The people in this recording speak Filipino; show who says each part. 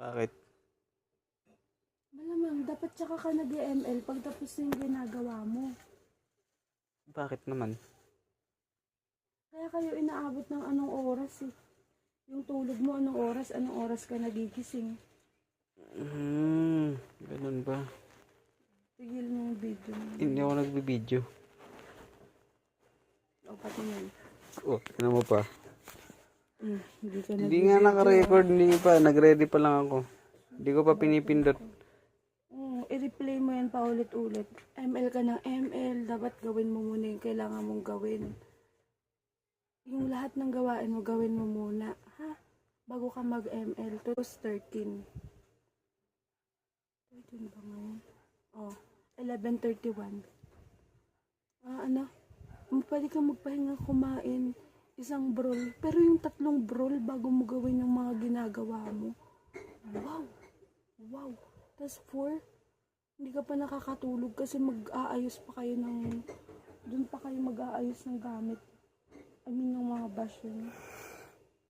Speaker 1: Bakit?
Speaker 2: Malamang, dapat tsaka ka nag-ML pag tapos na yung ginagawa mo.
Speaker 1: Bakit naman?
Speaker 2: Kaya kayo inaabot ng anong oras eh. Yung tulog mo, anong oras ka nagigising.
Speaker 1: Ganun ba?
Speaker 2: Tigil mo yung video mo.
Speaker 1: Hindi ako nagbibideo.
Speaker 2: O, pati yan.
Speaker 1: Oh, ano mo pa?
Speaker 2: Hindi ka
Speaker 1: Hindi nga naka-record, hindi pa. Nag-ready pa lang ako. Hindi ko pa pinipindot.
Speaker 2: I-replay mo yan paulit-ulit. ML ka ng ML. Dapat gawin mo muna yung kailangan mong gawin. Yung lahat ng gawain mo, gawin mo muna. Ha? Bago ka mag-ML. Tapos 13. 13 ba ngayon? Oh, 11:31. Pwede ka magpahinga kumain. Isang brol. Pero yung 3 brol bago mo gawin yung mga ginagawa mo. Wow! Wow! Tapos 4, hindi ka pa nakakatulog kasi mag-aayos pa kayo ng... Doon pa kayo mag-aayos ng gamit. I mean, yung mga basyo.